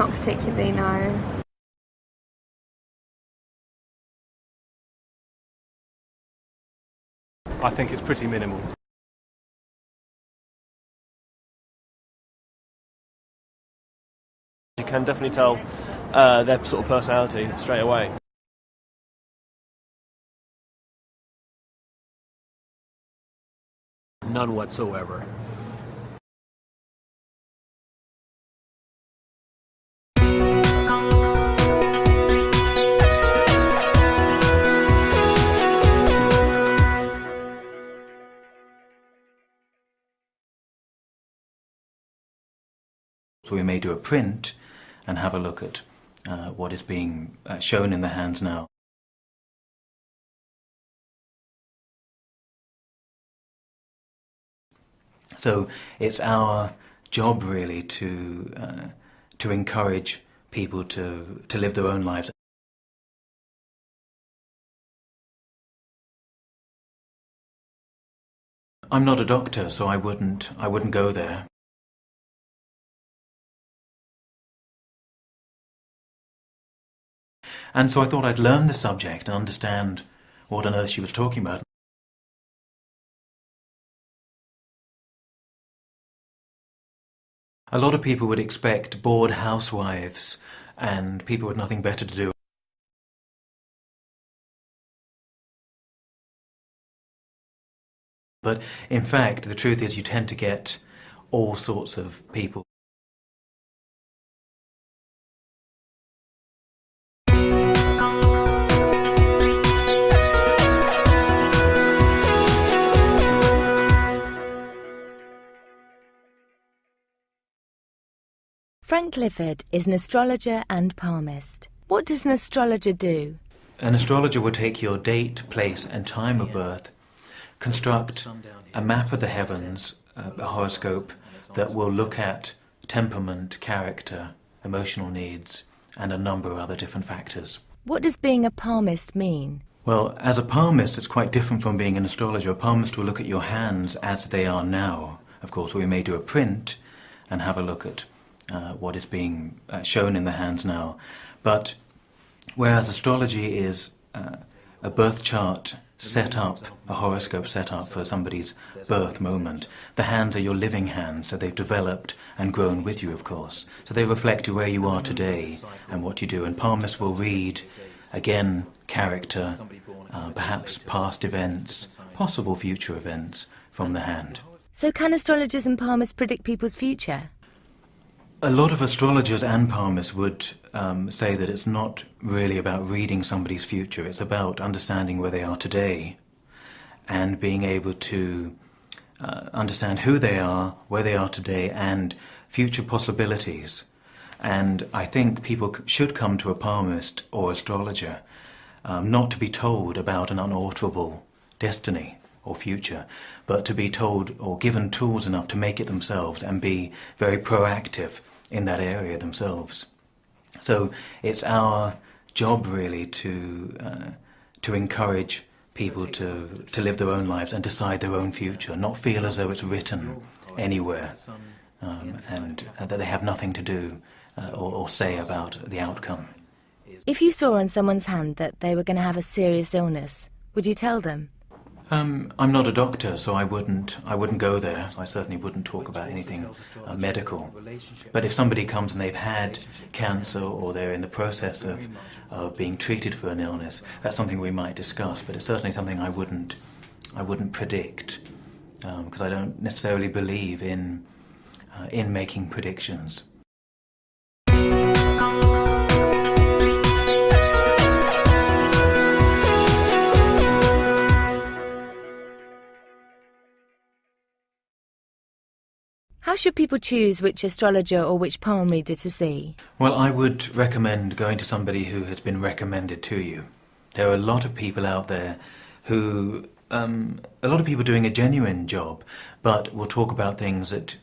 Not particularly, no. I think it's pretty minimal. You can definitely tell their sort of personality straight away. None whatsoever. So we may do a print and have a look at what is being shown in the hands now. So it's our job really to encourage people to live their own lives. I'm not a doctor, so I wouldn't go there. And so I thought I'd learn the subject and understand what on earth she was talking about. A lot of people would expect bored housewives and people with nothing better to do. But in fact, the truth is you tend to get all sorts of people. Frank Clifford is an astrologer and palmist. What does an astrologer do? An astrologer will take your date, place and time of birth, construct a map of the heavens, a horoscope that will look at temperament, character, emotional needs and a number of other different factors. What does being a palmist mean? Well, as a palmist it's quite different from being an astrologer. A palmist will look at your hands as they are now. Of course, we may do a print and have a look at what is being shown in the hands now. But whereas astrology is a birth chart set up, a horoscope set up for somebody's birth moment, the hands are your living hands, so they've developed and grown with you, of course. So they reflect where you are today and what you do. And palmists will read, again, character, perhaps past events, possible future events from the hand. So can astrologers and palmists predict people's future? A lot of astrologers and palmists would say that it's not really about reading somebody's future, it's about understanding where they are today and being able to understand who they are, where they are today and future possibilities. And I think people should come to a palmist or astrologer not to be told about an unalterable destiny or future, but to be told or given tools enough to make it themselves and be very proactive in that area themselves. So it's our job really to encourage people to live their own lives and decide their own future, not feel as though it's written anywhere and that they have nothing to do or say about the outcome. If you saw on someone's hand that they were going to have a serious illness, would you tell them? I'm not a doctor, so I wouldn't go there. I certainly wouldn't talk about anything medical. But if somebody comes and they've had cancer or they're in the process of being treated for an illness, that's something we might discuss. But it's certainly something I wouldn't predict because I don't necessarily believe in making predictions. How should people choose which astrologer or which palm reader to see? Well, I would recommend going to somebody who has been recommended to you. There are a lot of people out there who, a lot of people doing a genuine job, but will talk about things that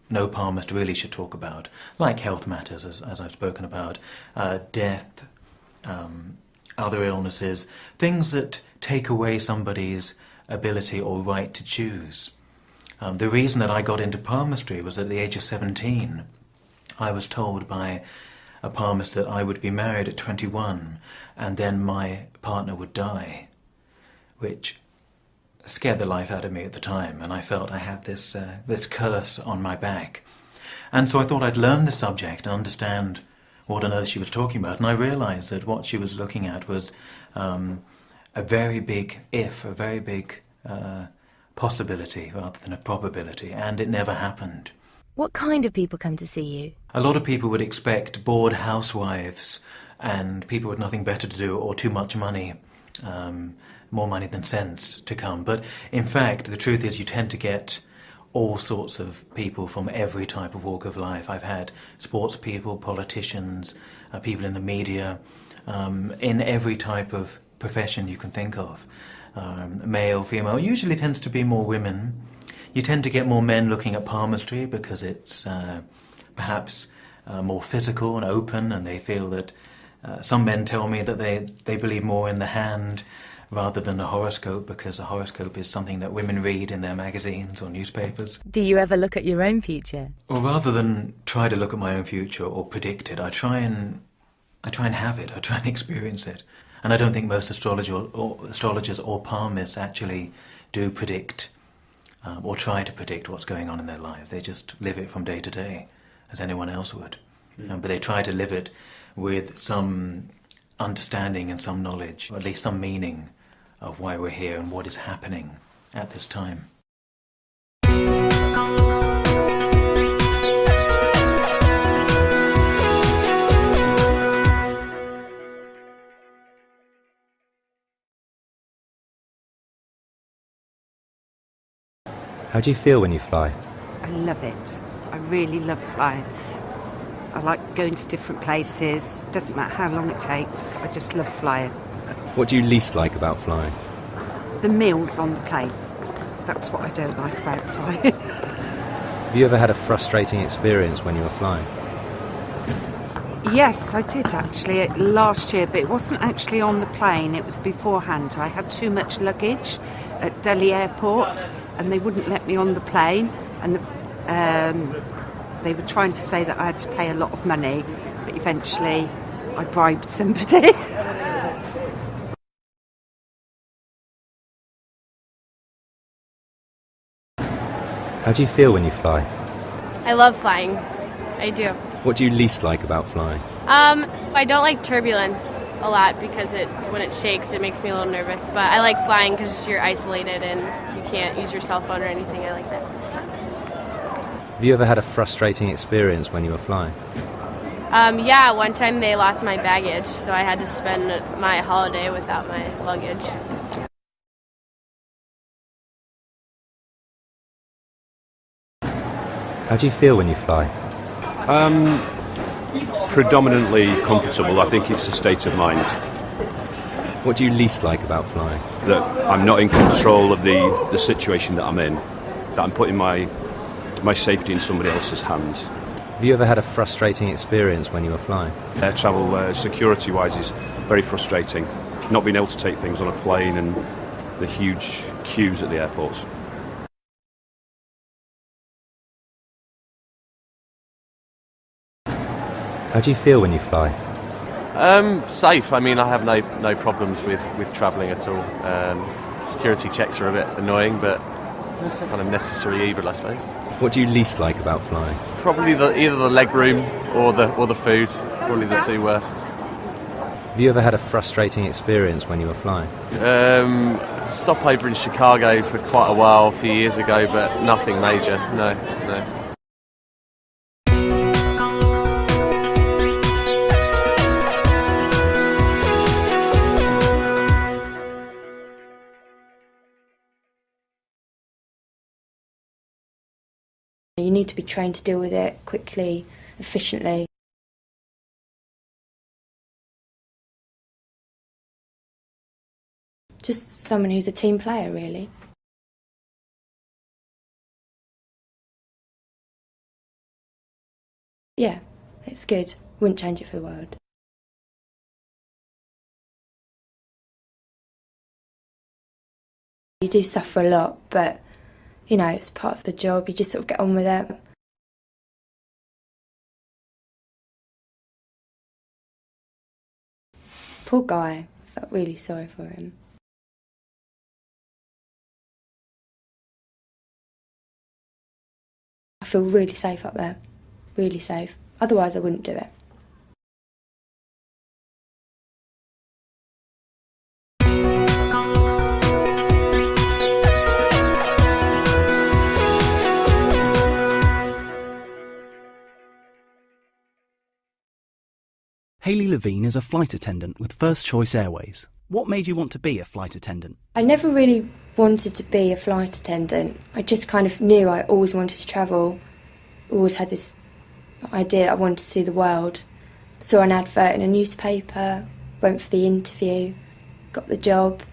no palmist really should talk about, like health matters, as I've spoken about, death, other illnesses, things that take away somebody's ability or right to choose. The reason that I got into palmistry was at the age of 17. I was told by a promise that I would be married at 21 and then my partner would die, which scared the life out of me at the time, and I felt I had this curse on my back. And so I thought I'd learn the subject and understand what on earth she was talking about, and I realised that what she was looking at was a very big if, a very big possibility rather than a probability, and it never happened. What kind of people come to see you? A lot of people would expect bored housewives and people with nothing better to do or too much money, more money than sense, to come. But in fact, the truth is you tend to get all sorts of people from every type of walk of life. I've had sports people, politicians, people in the media, in every type of profession you can think of. Male, female, usually tends to be more women. You tend to get more men looking at palmistry because it's perhaps more physical and open, and they feel that some men tell me that they believe more in the hand rather than a horoscope, because a horoscope is something that women read in their magazines or newspapers. Do you ever look at your own future? Well, rather than try to look at my own future or predict it, I try and have it. I try and experience it. And I don't think most astrologers or palmists actually do predict or try to predict what's going on in their lives. They just live it from day to day, as anyone else would. But they try to live it with some understanding and some knowledge, or at least some meaning of why we're here and what is happening at this time. How do you feel when you fly? I love it. I really love flying. I like going to different places. Doesn't matter how long it takes. I just love flying. What do you least like about flying? The meals on the plane. That's what I don't like about flying. Have you ever had a frustrating experience when you were flying? Yes, I did actually last year, but it wasn't actually on the plane. It was beforehand. I had too much luggage at Delhi Airport, and they wouldn't let me on the plane. And they were trying to say that I had to pay a lot of money, but eventually I bribed somebody. How do you feel when you fly? I love flying. I do. What do you least like about flying? I don't like turbulence a lot because when it shakes, it makes me a little nervous. But I like flying because you're isolated and you can't use your cell phone or anything. I like that. Have you ever had a frustrating experience when you were flying? Yeah, one time they lost my baggage, so I had to spend my holiday without my luggage. How do you feel when you fly? Predominantly comfortable. I think it's a state of mind. What do you least like about flying? That I'm not in control of the situation that I'm in, that I'm putting my safety in somebody else's hands. Have you ever had a frustrating experience when you were flying? Air travel, security-wise, is very frustrating. Not being able to take things on a plane and the huge queues at the airports. How do you feel when you fly? Safe. I mean, I have no problems with travelling at all. Security checks are a bit annoying, but it's kind of necessary evil, I suppose. What do you least like about flying? Probably either the leg room or the food. Probably the two worst. Have you ever had a frustrating experience when you were flying? Stopover in Chicago for quite a while, a few years ago, but nothing major. No. You need to be trained to deal with it quickly, efficiently. Just someone who's a team player, really. Yeah, it's good. Wouldn't change it for the world. You do suffer a lot, but you know, it's part of the job. You just sort of get on with it. Poor guy. I felt really sorry for him. I feel really safe up there. Really safe. Otherwise I wouldn't do it. Hayley Levine is a flight attendant with First Choice Airways. What made you want to be a flight attendant? I never really wanted to be a flight attendant. I just kind of knew I always wanted to travel. Always had this idea I wanted to see the world. Saw an advert in a newspaper, went for the interview, got the job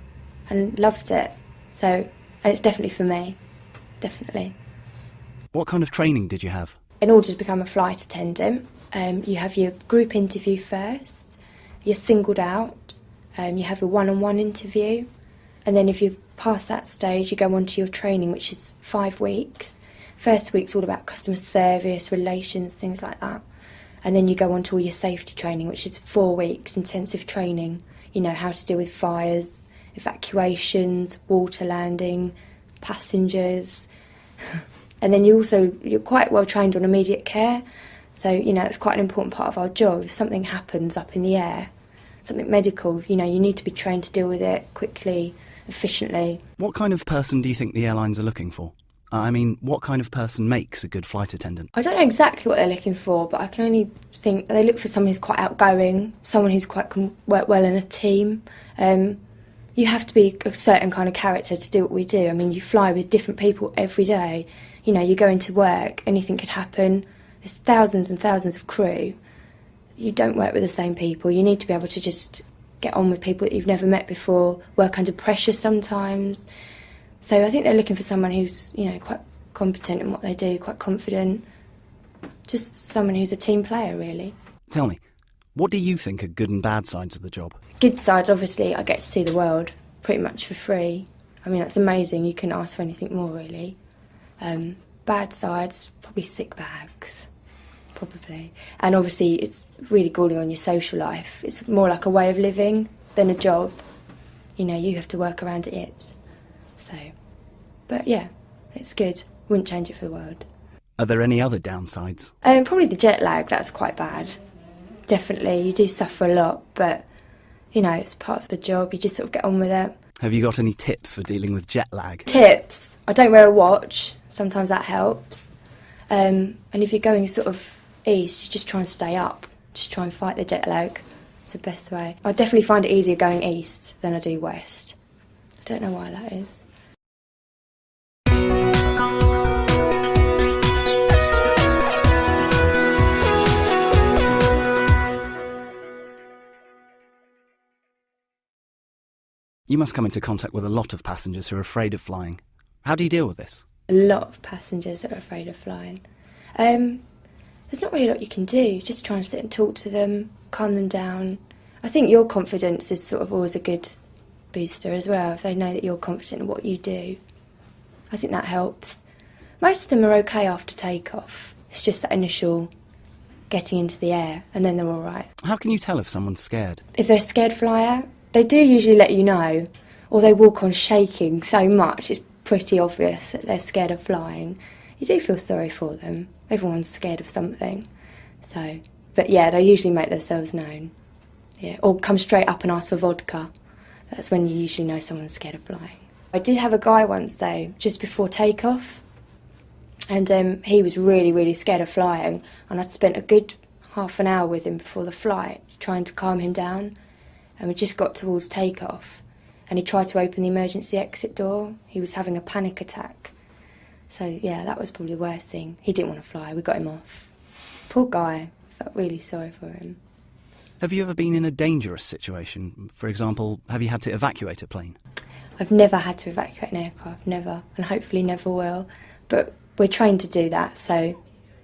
and loved it. And it's definitely for me, definitely. What kind of training did you have? In order to become a flight attendant, you have your group interview first, you're singled out, you have a one-on-one interview, and then if you pass that stage, you go on to your training, which is 5 weeks. First week's all about customer service, relations, things like that. And then you go on to all your safety training, which is 4 weeks, intensive training. You know, how to deal with fires, evacuations, water landing, passengers. And then you're quite well trained on immediate care. So, you know, it's quite an important part of our job. If something happens up in the air, something medical, you know, you need to be trained to deal with it quickly, efficiently. What kind of person do you think the airlines are looking for? I mean, what kind of person makes a good flight attendant? I don't know exactly what they're looking for, but I can only think they look for someone who's quite outgoing, someone who's can work well in a team. You have to be a certain kind of character to do what we do. I mean, you fly with different people every day. You know, you go into work, anything could happen. There's thousands and thousands of crew. You don't work with the same people. You need to be able to just get on with people that you've never met before, work under pressure sometimes. So I think they're looking for someone who's, you know, quite competent in what they do, quite confident. Just someone who's a team player, really. Tell me, what do you think are good and bad sides of the job? Good sides, obviously, I get to see the world pretty much for free. I mean, that's amazing. You couldn't ask for anything more, really. Bad sides, probably sick bags, probably. And obviously, it's really grueling on your social life. It's more like a way of living than a job. You know, you have to work around it. So, but yeah, it's good. Wouldn't change it for the world. Are there any other downsides? Probably the jet lag, that's quite bad. Definitely, you do suffer a lot, but, you know, it's part of the job. You just sort of get on with it. Have you got any tips for dealing with jet lag? Tips? I don't wear a watch. Sometimes that helps. And if you're going sort of east, you just try and stay up. Just try and fight the jet lag. It's the best way. I definitely find it easier going east than I do west. I don't know why that is. You must come into contact with a lot of passengers who are afraid of flying. How do you deal with this? A lot of passengers that are afraid of flying. There's not really a lot you can do. Just try and sit and talk to them, calm them down. I think your confidence is sort of always a good booster as well, if they know that you're confident in what you do. I think that helps. Most of them are okay after takeoff. It's just that initial getting into the air, and then they're all right. How can you tell if someone's scared? If they're a scared flyer, they do usually let you know, or they walk on shaking so much it's pretty obvious that they're scared of flying. You do feel sorry for them. Everyone's scared of something. So, but yeah, they usually make themselves known. Yeah, or come straight up and ask for vodka. That's when you usually know someone's scared of flying. I did have a guy once though, just before takeoff, and he was really, really scared of flying, and I'd spent a good half an hour with him before the flight, trying to calm him down. And we just got towards takeoff, and he tried to open the emergency exit door. He was having a panic attack. So, yeah, that was probably the worst thing. He didn't want to fly. We got him off. Poor guy. Felt really sorry for him. Have you ever been in a dangerous situation? For example, have you had to evacuate a plane? I've never had to evacuate an aircraft, never, and hopefully never will. But we're trained to do that, so,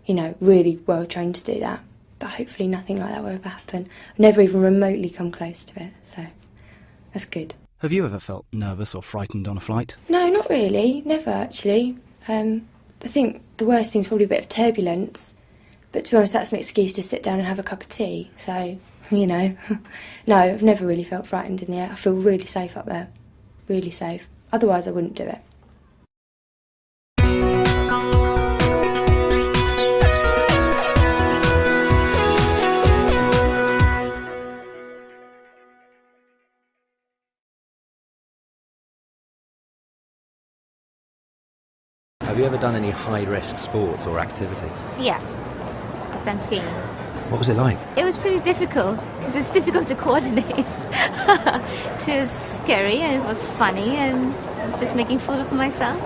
you know, really well trained to do that. But hopefully nothing like that will ever happen. I've never even remotely come close to it, so that's good. Have you ever felt nervous or frightened on a flight? No, not really. Never, actually. I think the worst thing's probably a bit of turbulence. But to be honest, that's an excuse to sit down and have a cup of tea. So you know. No, I've never really felt frightened in the air. I feel really safe up there. Really safe. Otherwise I wouldn't do it. Have you ever done any high-risk sports or activities? Yeah, I've done skiing. What was it like? It was pretty difficult because it's difficult to coordinate. So it was scary and it was funny and I was just making fool of myself.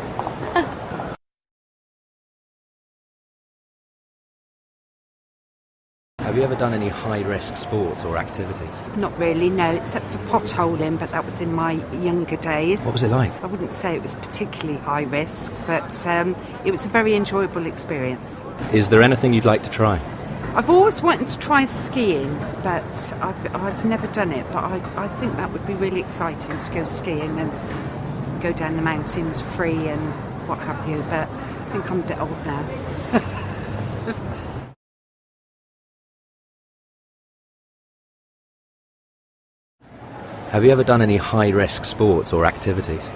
Have you ever done any high-risk sports or activities? Not really, no, except for potholing, but that was in my younger days. What was it like? I wouldn't say it was particularly high risk, but it was a very enjoyable experience. Is there anything you'd like to try? I've always wanted to try skiing, but I've never done it. But I think that would be really exciting to go skiing and go down the mountains free and what have you. But I think I'm a bit old now. Have you ever done any high-risk sports or activities?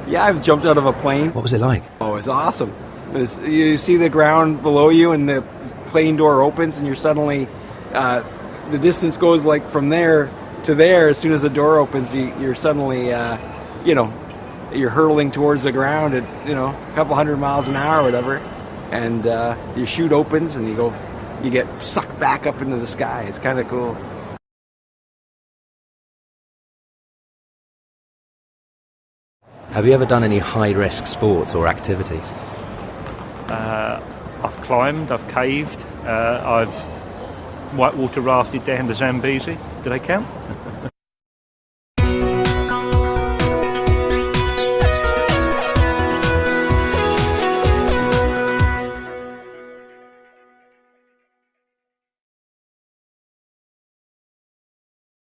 Yeah, I've jumped out of a plane. What was it like? Oh, it's awesome. You see the ground below you and the plane door opens and you're suddenly, the distance goes like from there to there. As soon as the door opens, you're suddenly, you're hurtling towards the ground at, a couple 100 miles an hour or whatever. And your chute opens and you get sucked back up into the sky. It's kind of cool. Have you ever done any high-risk sports or activities? I've climbed, I've caved, I've whitewater rafted down the Zambezi. Do they count?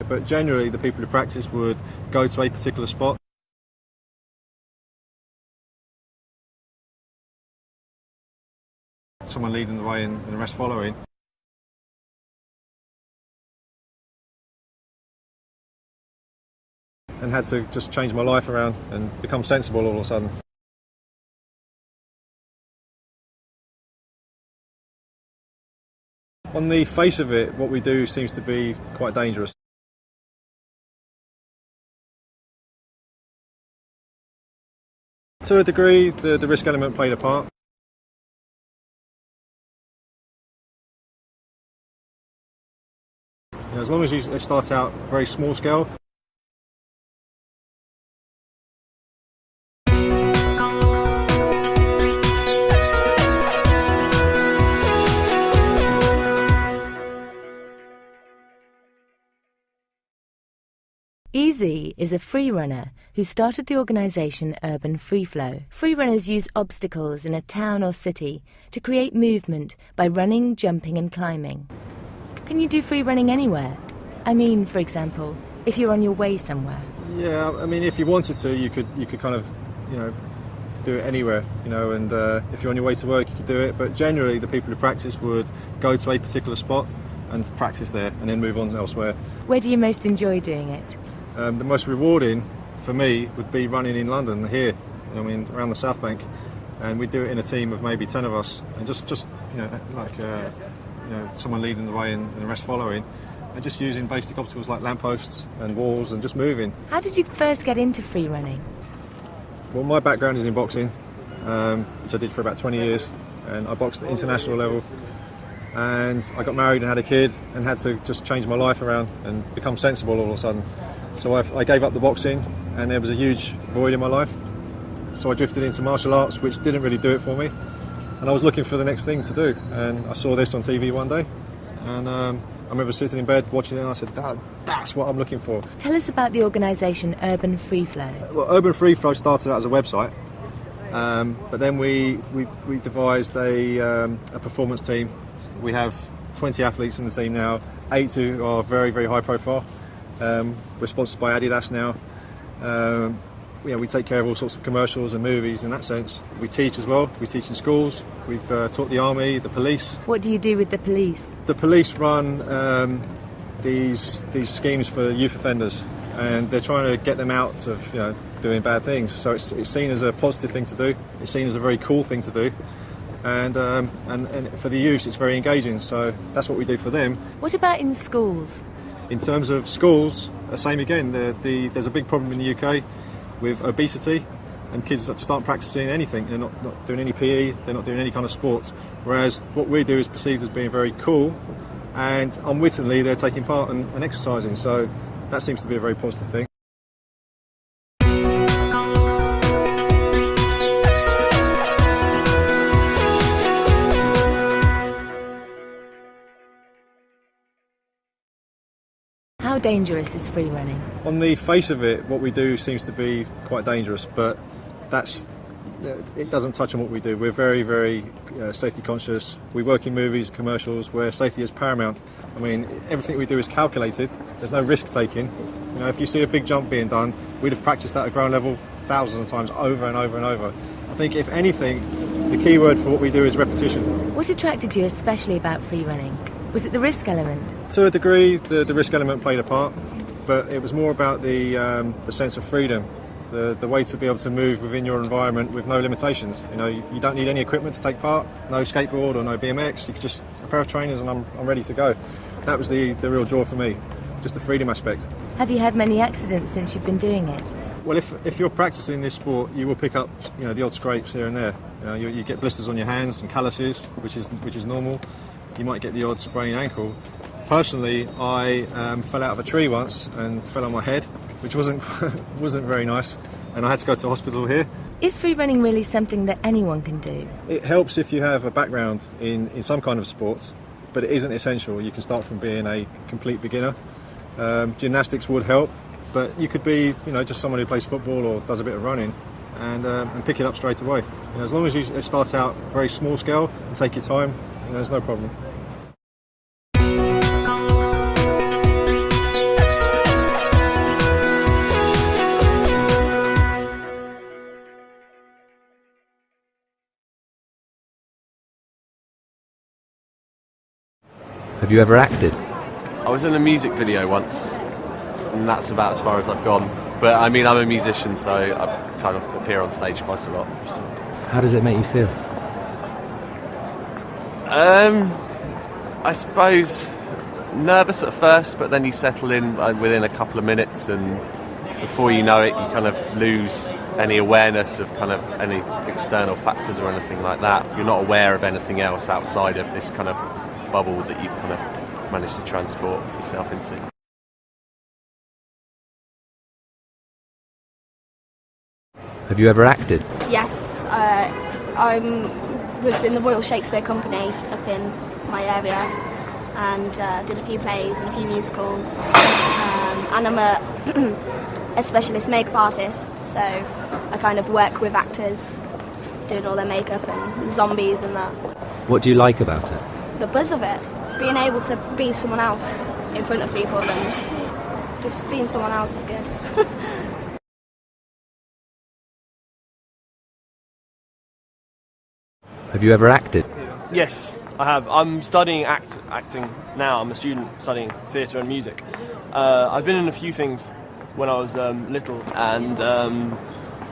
But generally the people who practice would go to a particular spot. Someone leading the way and the rest following. And had to just change my life around and become sensible all of a sudden. On the face of it, what we do seems to be quite dangerous. To a degree, the risk element played a part. As long as you start out very small scale. Easy is a free runner who started the organisation Urban Free Flow. Free runners use obstacles in a town or city to create movement by running, jumping and climbing. Can you do free running anywhere? I mean, for example, if you're on your way somewhere. Yeah, I mean, if you wanted to, you could kind of, do it anywhere, and if you're on your way to work, you could do it. But generally, the people who practice would go to a particular spot and practice there, and then move on elsewhere. Where do you most enjoy doing it? The most rewarding for me would be running in London here, around the South Bank, and we do it in a team of maybe 10 of us, and just someone leading the way and the rest following, and just using basic obstacles like lampposts and walls and just moving. How did you first get into free running? Well, my background is in boxing, which I did for about 20 years, and I boxed at international level, and I got married and had a kid and had to just change my life around and become sensible all of a sudden. So I gave up the boxing, and there was a huge void in my life, so I drifted into martial arts, which didn't really do it for me. And I was looking for the next thing to do, and I saw this on TV one day, and I remember sitting in bed watching it, and I said, that's what I'm looking for. Tell us about the organisation Urban Free Flow. Well, Urban Free Flow started out as a website, but then we devised a performance team. We have 20 athletes in the team now, 8 who are very, very high profile. We're sponsored by Adidas now. We take care of all sorts of commercials and movies in that sense. We teach as well. We teach in schools. We've taught the army, the police. What do you do with the police? The police run these schemes for youth offenders, and they're trying to get them out of doing bad things. So it's seen as a positive thing to do. It's seen as a very cool thing to do, and for the youth, it's very engaging. So that's what we do for them. What about in schools? In terms of schools, same again. There's a big problem in the UK with obesity, and kids just aren't practicing anything. They're not doing any PE, they're not doing any kind of sports. Whereas what we do is perceived as being very cool, and unwittingly they're taking part and exercising. So that seems to be a very positive thing. How dangerous is free running? On the face of it, what we do seems to be quite dangerous, but it doesn't touch on what we do. We're very, very safety conscious. We work in movies, commercials, where safety is paramount. I mean, everything we do is calculated. There's no risk taking. If you see a big jump being done, we'd have practiced that at ground level thousands of times, over and over and over. I think, if anything, the key word for what we do is repetition. What attracted you especially about free running? Was it the risk element? To a degree, the risk element played a part, but it was more about the sense of freedom, the way to be able to move within your environment with no limitations. You don't need any equipment to take part, no skateboard or no BMX. You could just a pair of trainers and I'm ready to go. That was the real draw for me, just the freedom aspect. Have you had many accidents since you've been doing it? Well, if you're practicing this sport, you will pick up the odd scrapes here and there. You get blisters on your hands and calluses, which is normal. You might get the odd sprained ankle. Personally, I fell out of a tree once and fell on my head, which wasn't very nice, and I had to go to the hospital here. Is free running really something that anyone can do? It helps if you have a background in some kind of sport, but it isn't essential. You can start from being a complete beginner. Gymnastics would help, but you could be just someone who plays football or does a bit of running and pick it up straight away. As long as you start out very small scale and take your time, there's no problem. Have you ever acted? I was in a music video once, and that's about as far as I've gone. But I mean, I'm a musician, so I kind of appear on stage quite a lot. How does it make you feel? I suppose nervous at first, but then you settle in within a couple of minutes, and before you know it, you kind of lose any awareness of kind of any external factors or anything like that. You're not aware of anything else outside of this kind of bubble that you've kind of managed to transport yourself into. Have you ever acted? Yes, I was in the Royal Shakespeare Company up in my area and did a few plays and a few musicals. And I'm a specialist makeup artist, so I kind of work with actors doing all their makeup and zombies and that. What do you like about it? The buzz of it, being able to be someone else in front of people, and just being someone else is good. Have you ever acted? Yes, I have. I'm studying acting now. I'm a student studying theatre and music. I've been in a few things when I was little, and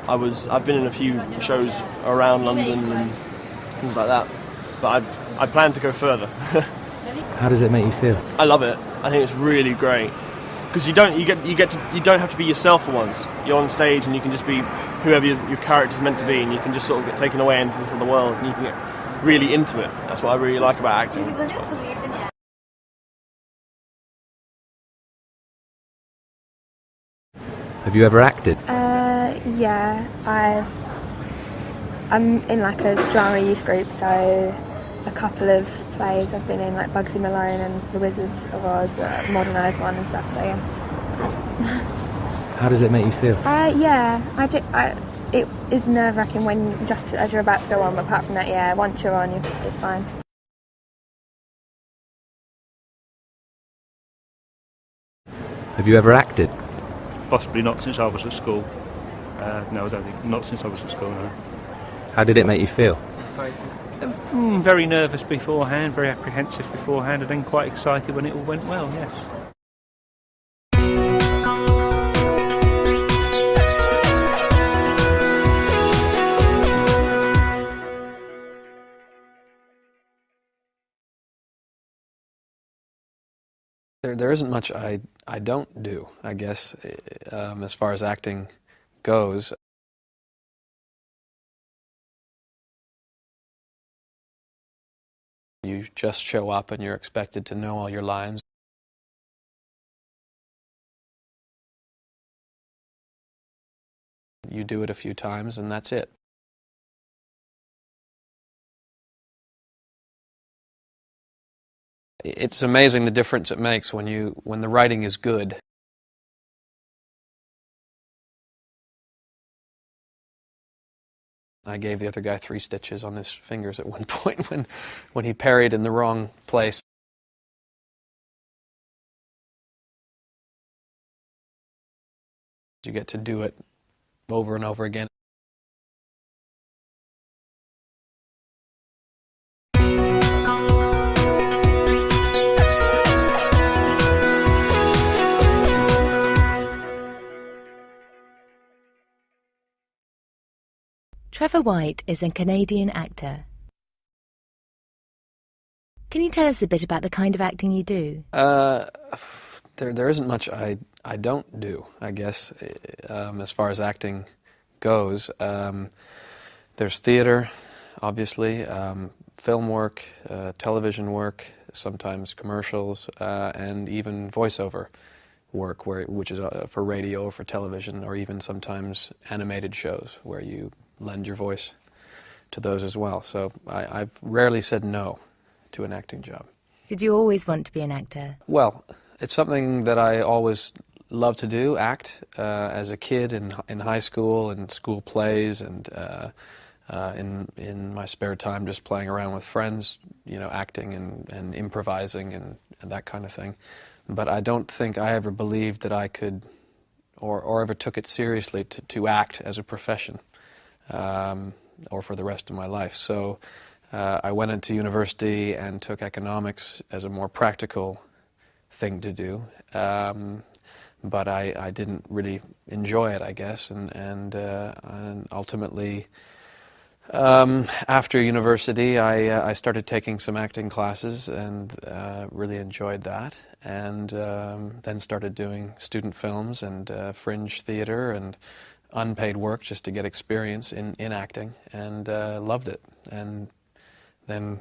I've been in a few shows around London and things like that. But I plan to go further. How does it make you feel? I love it. I think it's really great because you don't have to be yourself for once. You're on stage and you can just be whoever your character's meant to be, and you can just sort of get taken away into this other world, and you can get really into it. That's what I really like about acting. Have you ever acted? Yeah, I'm in like a drama youth group, so a couple of plays I've been in, like Bugsy Malone and The Wizard of Oz, modernised one and stuff, so yeah. How does it make you feel? Yeah, it is nerve-wracking when just as you're about to go on, but apart from that, yeah, once you're on, it's fine. Have you ever acted? Possibly not since I was at school. No, I don't think. Not since I was at school, no. How did it make you feel? Very nervous beforehand, very apprehensive beforehand, and then quite excited when it all went well, yes. There isn't much I don't do, I guess, as far as acting goes. You just show up and you're expected to know all your lines. You do it a few times and that's it. It's amazing the difference it makes when the writing is good. I gave the other guy 3 stitches on his fingers at one point when he parried in the wrong place. You get to do it over and over again. Trevor White is a Canadian actor. Can you tell us a bit about the kind of acting you do? There isn't much I don't do, I guess, as far as acting goes. There's theater, obviously, film work, television work, sometimes commercials, and even voiceover work, which is for radio or for television, or even sometimes animated shows where you lend your voice to those as well. So I've rarely said no to an acting job. Did you always want to be an actor? Well, it's something that I always loved to do, act, as a kid in high school and school plays, and in my spare time just playing around with friends, acting and improvising and that kind of thing. But I don't think I ever believed that I could or ever took it seriously to act as a profession. Or for the rest of my life. So I went into university and took economics as a more practical thing to do, but I didn't really enjoy it, I guess, and ultimately after university I started taking some acting classes and really enjoyed that, and then started doing student films and fringe theater and unpaid work just to get experience in acting, and loved it, and then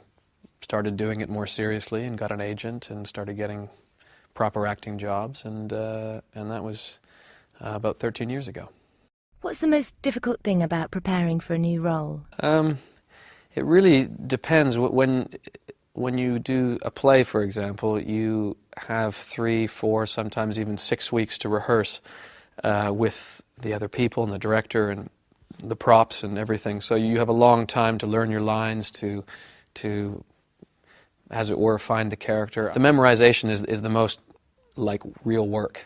started doing it more seriously and got an agent and started getting proper acting jobs, and that was about 13 years ago. What's the most difficult thing about preparing for a new role? It really depends. When you do a play, for example, you have 3, 4, sometimes even 6 weeks to rehearse with the other people and the director and the props and everything. So you have a long time to learn your lines, to as it were, find the character. The memorization is the most like real work.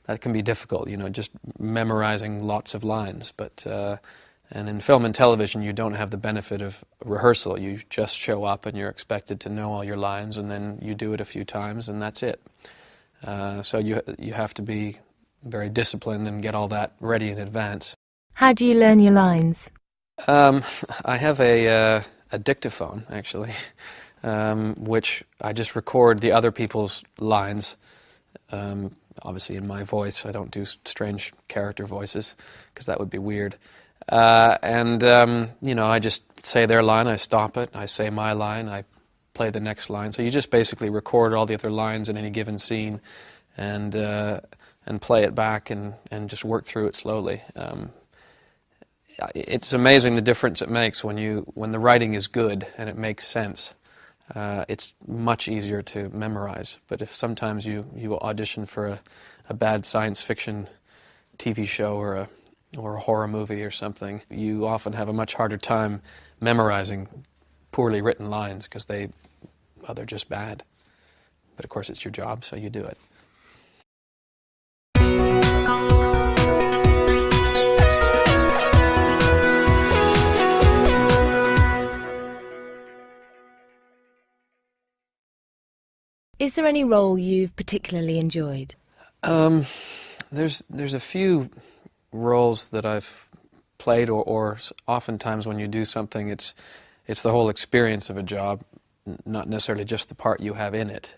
That can be difficult, just memorizing lots of lines. But and in film and television, you don't have the benefit of rehearsal. You just show up and you're expected to know all your lines, and then you do it a few times, and that's it. So you have to be very disciplined and get all that ready in advance. How do you learn your lines? I have a dictaphone, actually, which I just record the other people's lines, obviously in my voice. I don't do strange character voices, because that would be weird. I just say their line, I stop it, I say my line, I play the next line. So you just basically record all the other lines in any given scene, and play it back and just work through it slowly. It's amazing the difference it makes when the writing is good and it makes sense. It's much easier to memorize. But if sometimes you audition for a bad science fiction TV show or a horror movie or something, you often have a much harder time memorizing poorly written lines because they're just bad. But of course it's your job, so you do it. Is there any role you've particularly enjoyed? There's a few roles that I've played, or oftentimes when you do something, it's the whole experience of a job, not necessarily just the part you have in it.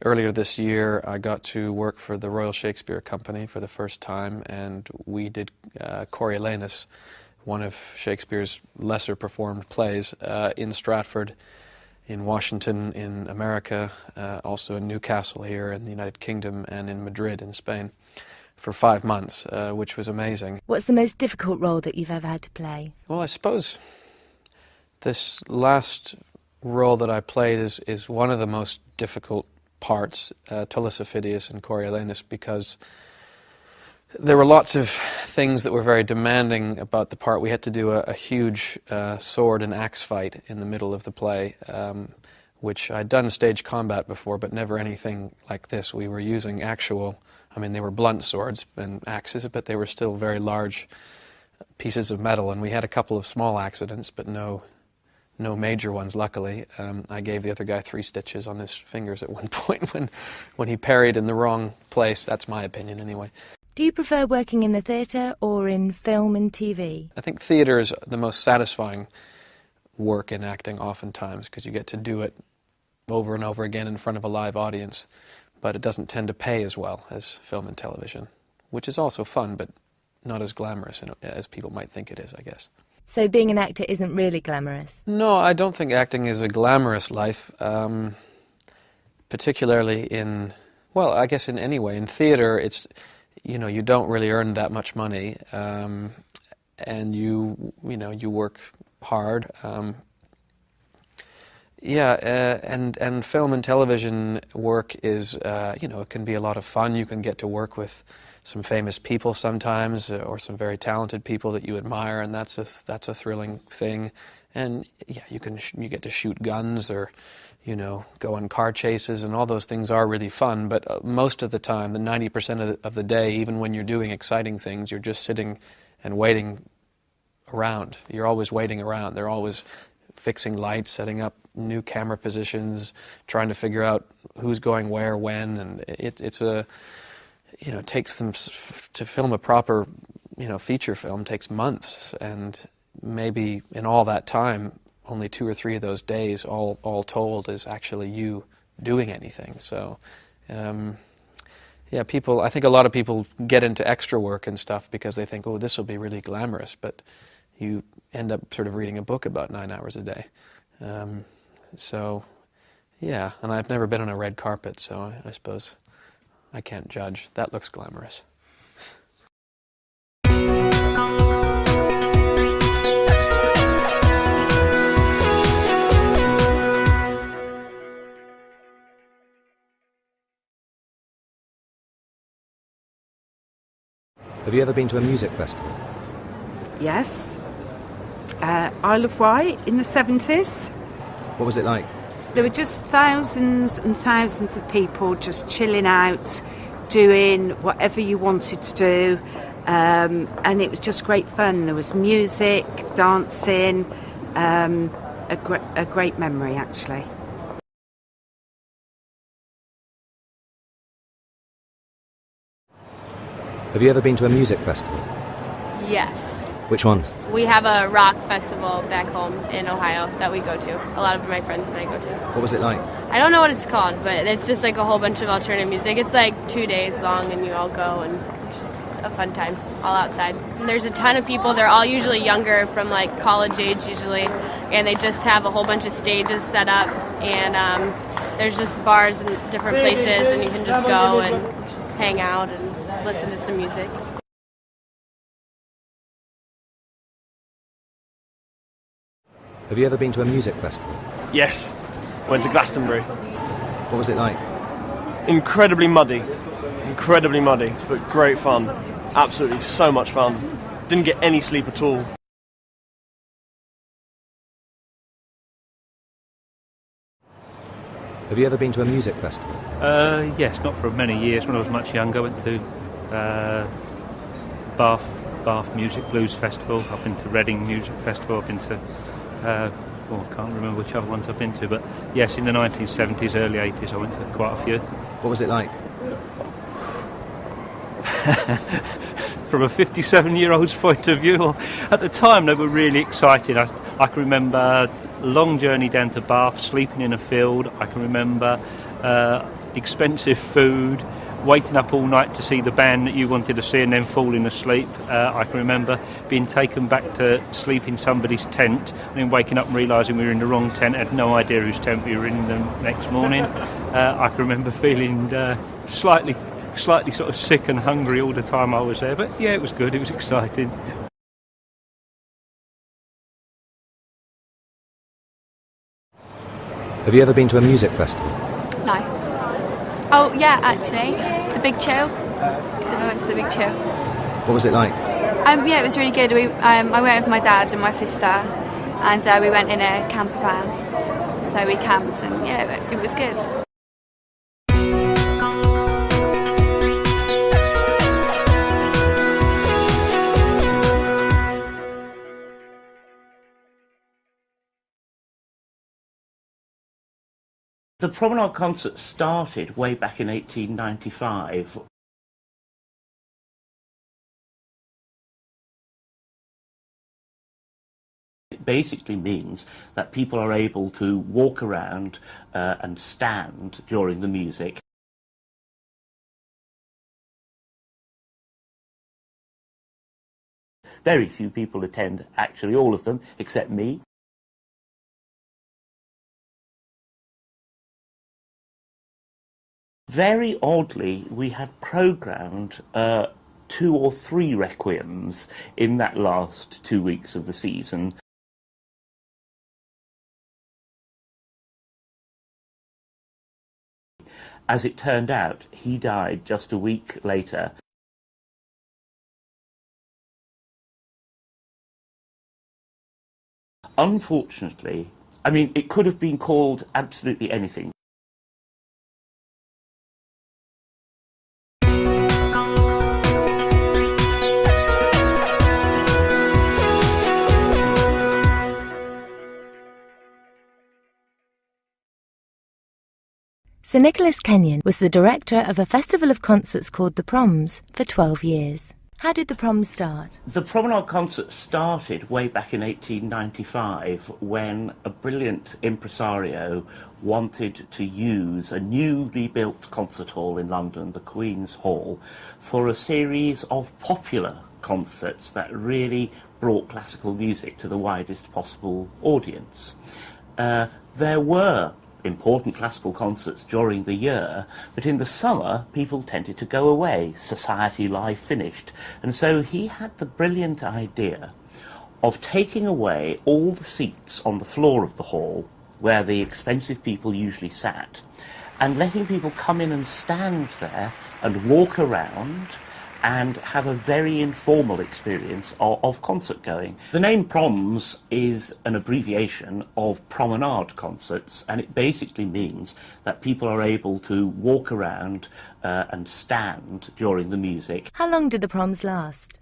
earlier this year, I got to work for the Royal Shakespeare Company for the first time, and we did Coriolanus, one of Shakespeare's lesser performed plays, in Stratford, in Washington, in America, also in Newcastle here in the United Kingdom, and in Madrid in Spain, for 5 months, which was amazing. What's the most difficult role that you've ever had to play? Well, I suppose this last role that I played is one of the most difficult parts, Tullus Ophidius and Coriolanus, because there were lots of things that were very demanding about the part. We had to do a huge sword and axe fight in the middle of the play, which I'd done stage combat before, but never anything like this. We were using actual, I mean, they were blunt swords and axes, but they were still very large pieces of metal, and we had a couple of small accidents, but no major ones, luckily. I gave the other guy 3 stitches on his fingers at one point when he parried in the wrong place. That's my opinion, anyway. Do you prefer working in the theatre or in film and TV? I think theatre is the most satisfying work in acting oftentimes, because you get to do it over and over again in front of a live audience, but it doesn't tend to pay as well as film and television, which is also fun, but not as glamorous as people might think it is, I guess. So being an actor isn't really glamorous? No, I don't think acting is a glamorous life, particularly in, well, I guess in any way. In theatre, it's, you know, you don't really earn that much money, and you work hard. And film and television work is, it can be a lot of fun. You can get to work with some famous people sometimes, or some very talented people that you admire, and that's a thrilling thing. And yeah, you get to shoot guns, or go on car chases, and all those things are really fun. But most of the time, the 90% of the day, even when you're doing exciting things, you're just sitting and waiting around. You're always waiting around. They're always fixing lights, setting up new camera positions, trying to figure out who's going where, when, and it takes them to film a proper, feature film takes months, and maybe in all that time, only 2 or 3 of those days, all told, is actually you doing anything. So, I think a lot of people get into extra work and stuff because they think, oh, this will be really glamorous, but you end up sort of reading a book about 9 hours a day. And I've never been on a red carpet, so I suppose I can't judge. That looks glamorous. Have you ever been to a music festival? Yes. Isle of Wight in the 70s. What was it like? There were just thousands and thousands of people just chilling out, doing whatever you wanted to do, and it was just great fun. There was music, dancing, a great memory, actually. Have you ever been to a music festival? Yes. Which ones? We have a rock festival back home in Ohio that we go to. A lot of my friends and I go to. What was it like? I don't know what it's called, but it's just like a whole bunch of alternative music. It's like 2 days long, and you all go, and it's just a fun time, all outside. And there's a ton of people. They're all usually younger, from like college age usually, and they just have a whole bunch of stages set up, and there's just bars in different places, and you can just go and just hang out and listen to some music. Have you ever been to a music festival? Yes. Went to Glastonbury. What was it like? Incredibly muddy, but great fun. Absolutely so much fun. Didn't get any sleep at all. Have you ever been to a music festival? Yes, not for many years. When I was much younger, I went to Bath Music Blues Festival. I've been to Reading Music Festival. I've been to I can't remember which other ones I've been to, but yes, in the 1970s, early 80s, I went to quite a few. What was it like? From a 57-year-old's point of view, at the time they were really exciting. I can remember a long journey down to Bath, sleeping in a field. I can remember expensive food, waiting up all night to see the band that you wanted to see and then falling asleep. I can remember being taken back to sleep in somebody's tent and then waking up and realising we were in the wrong tent, had no idea whose tent we were in the next morning. I can remember feeling slightly sort of sick and hungry all the time I was there, but yeah, it was good, it was exciting. Have you ever been to a music festival? No. Oh, yeah, actually. The Big Chill. I went to the Big Chill. What was it like? Yeah, it was really good. I went with my dad and my sister, and we went in a camper van. So we camped, and yeah, it was good. The Promenade concert started way back in 1895. It basically means that people are able to walk around and stand during the music. Very few people attend, actually all of them, except me. Very oddly, we had programmed 2 or 3 requiems in that last 2 weeks of the season. As it turned out, he died just a week later. Unfortunately, I mean, it could have been called absolutely anything. Sir Nicholas Kenyon was the director of a festival of concerts called the Proms for 12 years. How did the Proms start? The Promenade concert started way back in 1895 when a brilliant impresario wanted to use a newly built concert hall in London, the Queen's Hall, for a series of popular concerts that really brought classical music to the widest possible audience. There were important classical concerts during the year, but in the summer people tended to go away, society life finished, and so he had the brilliant idea of taking away all the seats on the floor of the hall where the expensive people usually sat and letting people come in and stand there and walk around and have a very informal experience of concert going. The name Proms is an abbreviation of promenade concerts, and it basically means that people are able to walk around and stand during the music. How long did the Proms last?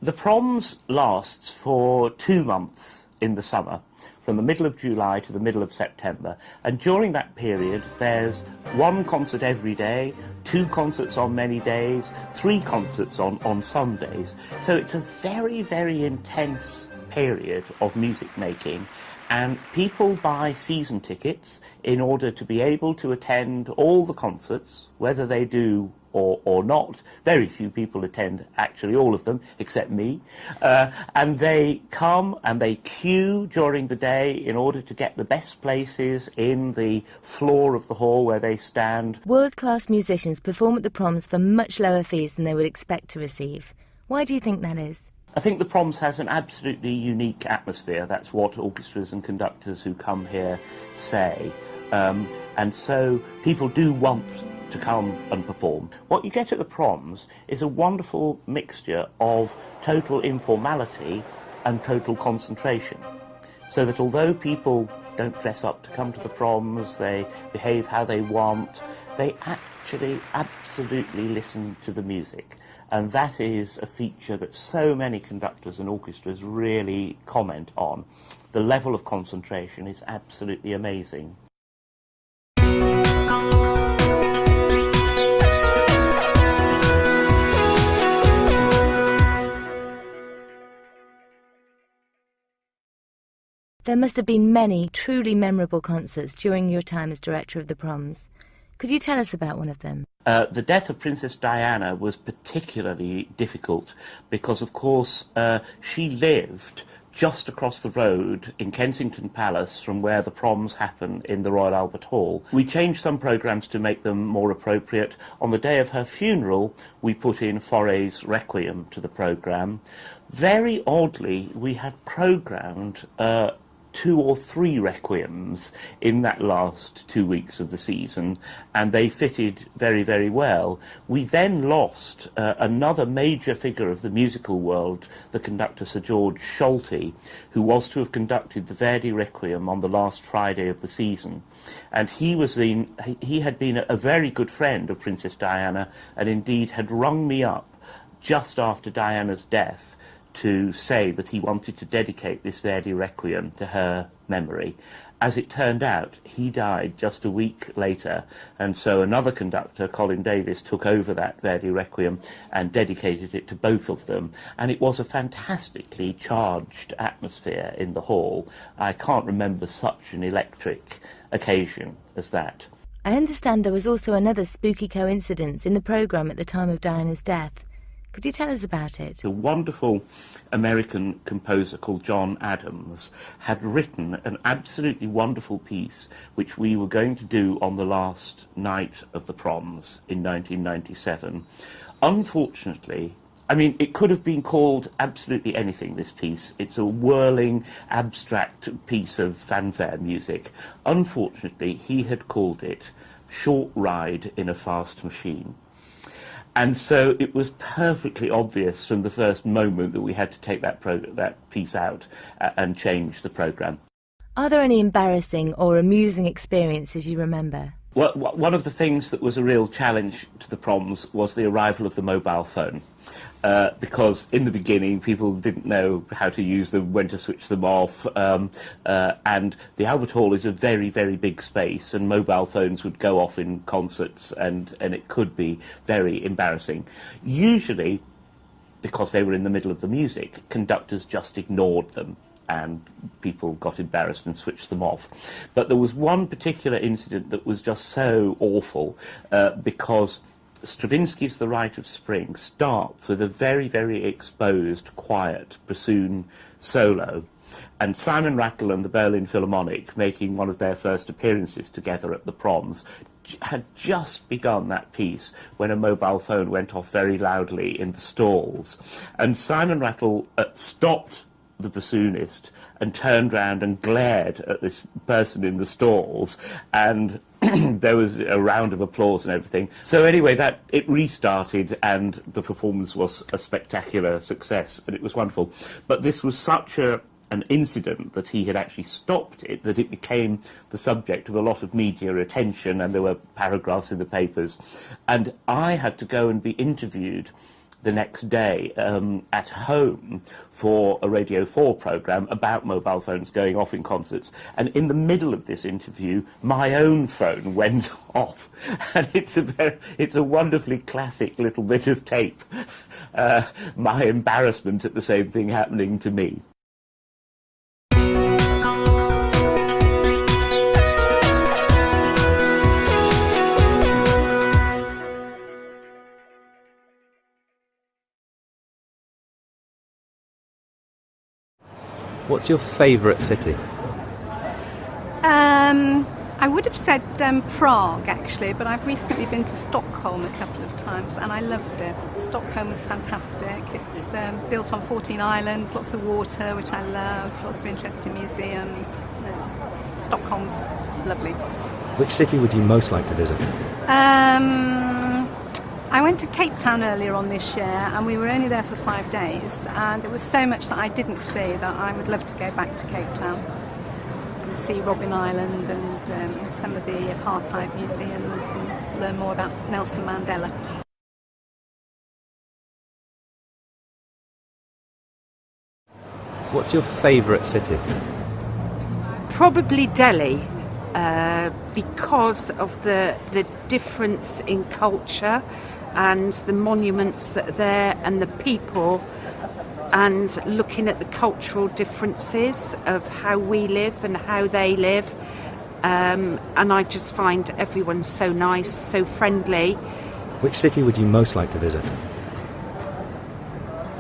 The Proms lasts for 2 months in the summer, from the middle of July to the middle of September, and during that period there's 1 concert every day, 2 concerts on many days, 3 concerts on some days. So it's a very, very intense period of music making, and people buy season tickets in order to be able to attend all the concerts, whether they do or not. Very few people attend, actually all of them, except me. And they come and they queue during the day in order to get the best places in the floor of the hall where they stand. World-class musicians perform at the Proms for much lower fees than they would expect to receive. Why do you think that is? I think the Proms has an absolutely unique atmosphere. That's what orchestras and conductors who come here say. And so people do want to come and perform. What you get at the Proms is a wonderful mixture of total informality and total concentration. So that although people don't dress up to come to the Proms, they behave how they want, they actually absolutely listen to the music. And that is a feature that so many conductors and orchestras really comment on. The level of concentration is absolutely amazing. There must have been many truly memorable concerts during your time as director of the Proms. Could you tell us about one of them? The death of Princess Diana was particularly difficult because, of course, she lived just across the road in Kensington Palace from where the proms happen in the Royal Albert Hall. We changed some programmes to make them more appropriate. On the day of her funeral, we put in Fauré's Requiem to the programme. Very oddly, we had programmed 2 or 3 requiems in that last 2 weeks of the season, and they fitted very, very well. We then lost another major figure of the musical world, the conductor Sir George Solti, who was to have conducted the Verdi Requiem on the last Friday of the season. And he had been a very good friend of Princess Diana, and indeed had rung me up just after Diana's death to say that he wanted to dedicate this Verdi Requiem to her memory. As it turned out, he died just a week later, and so another conductor, Colin Davis, took over that Verdi Requiem and dedicated it to both of them. And it was a fantastically charged atmosphere in the hall. I can't remember such an electric occasion as that. I understand there was also another spooky coincidence in the programme at the time of Diana's death. Could you tell us about it? A wonderful American composer called John Adams had written an absolutely wonderful piece which we were going to do on the last night of the proms in 1997. Unfortunately, I mean, it could have been called absolutely anything, this piece. It's a whirling, abstract piece of fanfare music. Unfortunately, he had called it Short Ride in a Fast Machine. And so it was perfectly obvious from the first moment that we had to take that piece out and change the programme. Are there any embarrassing or amusing experiences you remember? Well, one of the things that was a real challenge to the proms was the arrival of the mobile phone. Because in the beginning people didn't know how to use them, when to switch them off, and the Albert Hall is a very, very big space, and mobile phones would go off in concerts, and it could be very embarrassing. Usually, because they were in the middle of the music, conductors just ignored them, and people got embarrassed and switched them off. But there was one particular incident that was just so awful, because Stravinsky's The Rite of Spring starts with a very, very exposed, quiet bassoon solo, and Simon Rattle and the Berlin Philharmonic, making one of their first appearances together at the proms, had just begun that piece when a mobile phone went off very loudly in the stalls, and Simon Rattle stopped the bassoonist and turned round and glared at this person in the stalls, and there was a round of applause and everything. So anyway, it restarted, and the performance was a spectacular success, and it was wonderful. But this was such an incident that he had actually stopped it, that it became the subject of a lot of media attention, and there were paragraphs in the papers. And I had to go and be interviewed the next day at home for a Radio 4 programme about mobile phones going off in concerts. And in the middle of this interview, my own phone went off. And it's a wonderfully classic little bit of tape. My embarrassment at the same thing happening to me. What's your favourite city? I would have said Prague, actually, but I've recently been to Stockholm a couple of times, and I loved it. Stockholm was fantastic. It's built on 14 islands, lots of water, which I love, lots of interesting museums. Stockholm's lovely. Which city would you most like to visit? I went to Cape Town earlier on this year, and we were only there for 5 days, and there was so much that I didn't see that I would love to go back to Cape Town and see Robben Island and some of the apartheid museums and learn more about Nelson Mandela. What's your favourite city? Probably Delhi, because of the difference in culture and the monuments that are there and the people, and looking at the cultural differences of how we live and how they live, and I just find everyone so nice, so friendly. Which city would you most like to visit?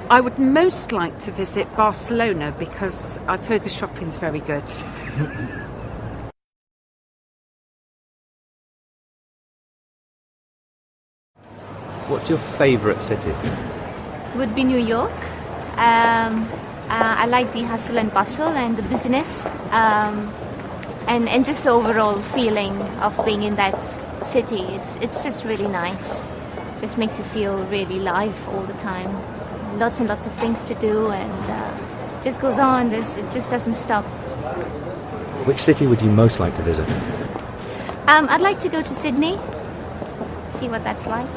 I would most like to visit Barcelona because I've heard the shopping's very good. What's your favourite city? Would be New York. I like the hustle and bustle and the business, and just the overall feeling of being in that city. It's just really nice. Just makes you feel really live all the time. Lots and lots of things to do, and just goes on. It just doesn't stop. Which city would you most like to visit? I'd like to go to Sydney, see what that's like.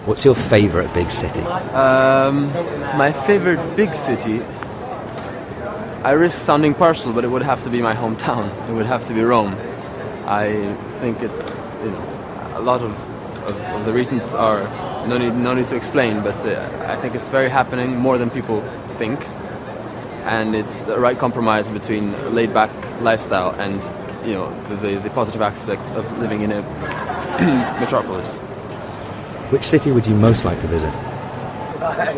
What's your favourite big city? My favourite big city, I risk sounding partial, but it would have to be my hometown. It would have to be Rome. I think it's, a lot of the reasons are no need to explain, but I think it's very happening, more than people think, and it's the right compromise between a laid-back lifestyle and the positive aspects of living in a metropolis. Which city would you most like to visit?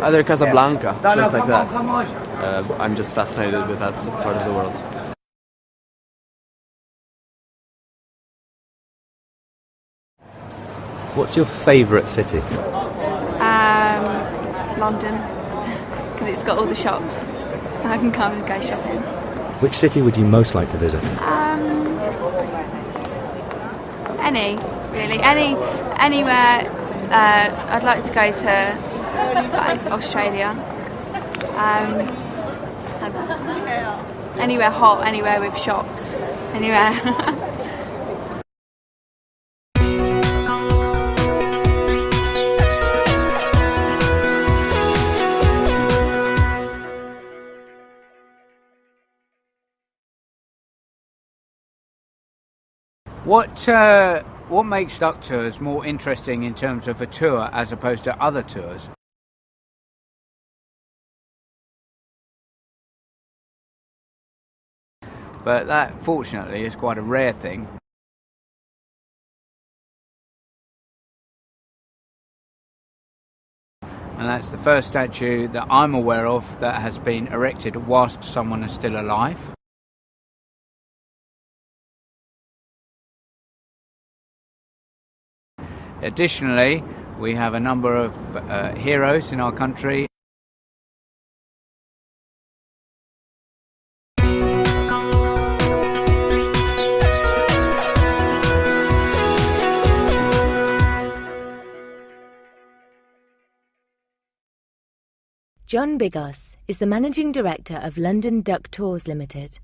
Either Casablanca, place like that. I'm just fascinated with that part of the world. What's your favourite city? London, because it's got all the shops, so I can come and go shopping. Which city would you most like to visit? Anywhere. I'd like to go to Australia. Anywhere hot, anywhere with shops, anywhere. What makes Duck Tours more interesting in terms of a tour as opposed to other tours? But that, fortunately, is quite a rare thing. And that's the first statue that I'm aware of that has been erected whilst someone is still alive. Additionally, we have a number of heroes in our country. John Bigos is the Managing Director of London Duck Tours Limited.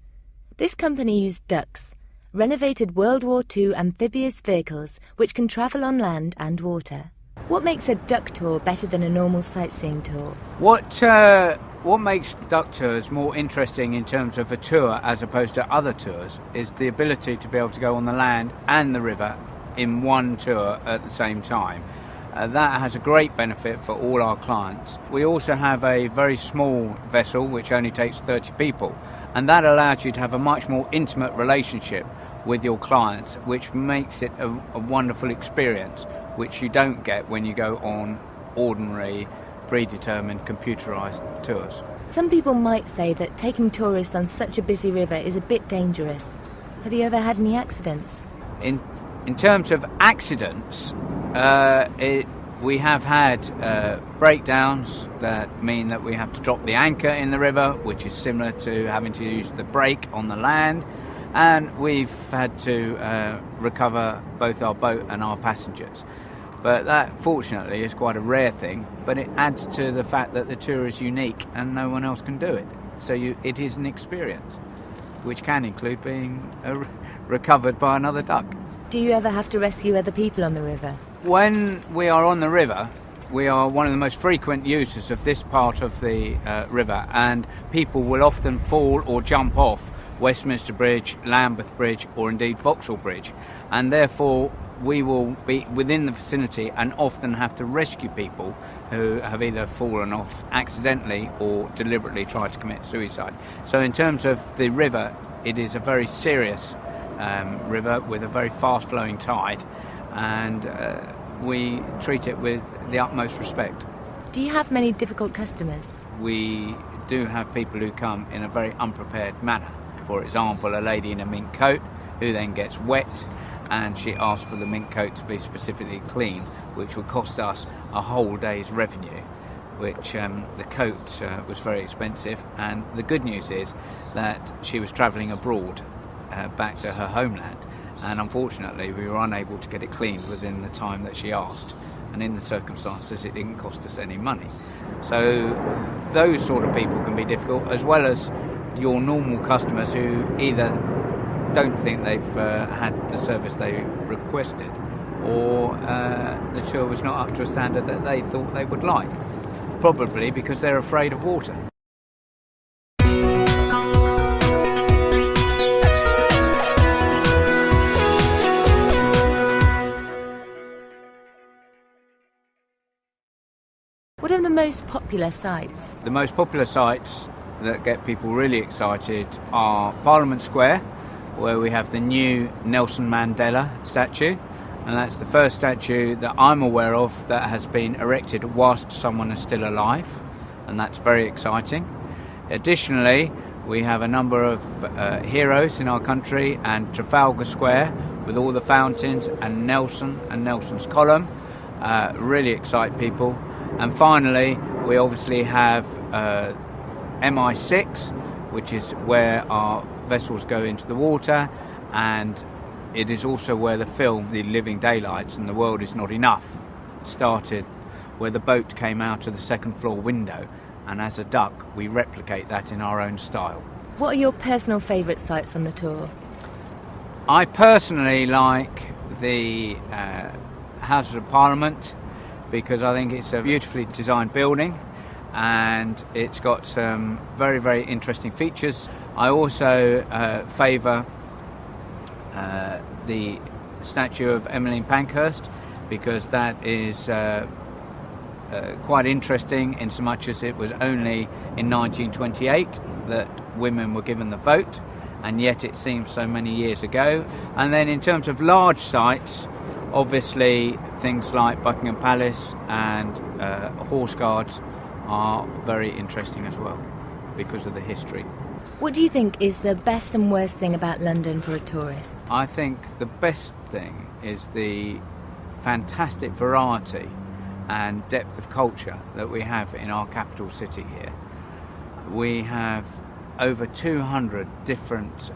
This company used ducks, renovated World War II amphibious vehicles which can travel on land and water. What makes a duck tour better than a normal sightseeing tour? What makes duck tours more interesting in terms of a tour as opposed to other tours is the ability to be able to go on the land and the river in one tour at the same time. That has a great benefit for all our clients. We also have a very small vessel which only takes 30 people, and that allows you to have a much more intimate relationship with your clients, which makes it a wonderful experience, which you don't get when you go on ordinary, predetermined, computerised tours. Some people might say that taking tourists on such a busy river is a bit dangerous. Have you ever had any accidents? In terms of accidents, we have had breakdowns that mean that we have to drop the anchor in the river, which is similar to having to use the brake on the land, and we've had to recover both our boat and our passengers. But that, fortunately, is quite a rare thing, but it adds to the fact that the tour is unique and no one else can do it. So it is an experience, which can include being recovered by another duck. Do you ever have to rescue other people on the river? When we are on the river, we are one of the most frequent users of this part of the river, and people will often fall or jump off Westminster Bridge, Lambeth Bridge, or indeed Vauxhall Bridge, and therefore we will be within the vicinity and often have to rescue people who have either fallen off accidentally or deliberately tried to commit suicide. So in terms of the river, it is a very serious river with a very fast flowing tide, and we treat it with the utmost respect. Do you have many difficult customers? We do have people who come in a very unprepared manner. For example, a lady in a mink coat who then gets wet, and she asks for the mink coat to be specifically cleaned, which would cost us a whole day's revenue, which the coat was very expensive. And the good news is that she was travelling abroad back to her homeland, and unfortunately we were unable to get it cleaned within the time that she asked, and in the circumstances it didn't cost us any money. So those sort of people can be difficult, as well as your normal customers who either don't think they've had the service they requested, or the tour was not up to a standard that they thought they would like, probably because they're afraid of water. What are the most popular sites? The most popular sites that get people really excited are Parliament Square, where we have the new Nelson Mandela statue, and that's the first statue that I'm aware of that has been erected whilst someone is still alive, and that's very exciting. Additionally, we have a number of heroes in our country, and Trafalgar Square with all the fountains, and Nelson's column really excite people. And finally, we obviously have MI6, which is where our vessels go into the water, and it is also where the film The Living Daylights and The World Is Not Enough started, where the boat came out of the second floor window, and as a duck we replicate that in our own style. What are your personal favourite sites on the tour? I personally like the Houses of Parliament, because I think it's a beautifully designed building and it's got some very, very interesting features. I also favour the statue of Emmeline Pankhurst, because that is quite interesting in so much as it was only in 1928 that women were given the vote, and yet it seems so many years ago. And then in terms of large sites, obviously things like Buckingham Palace and Horse Guards are very interesting as well because of the history. What do you think is the best and worst thing about London for a tourist? I think the best thing is the fantastic variety and depth of culture that we have in our capital city here. We have over 200 different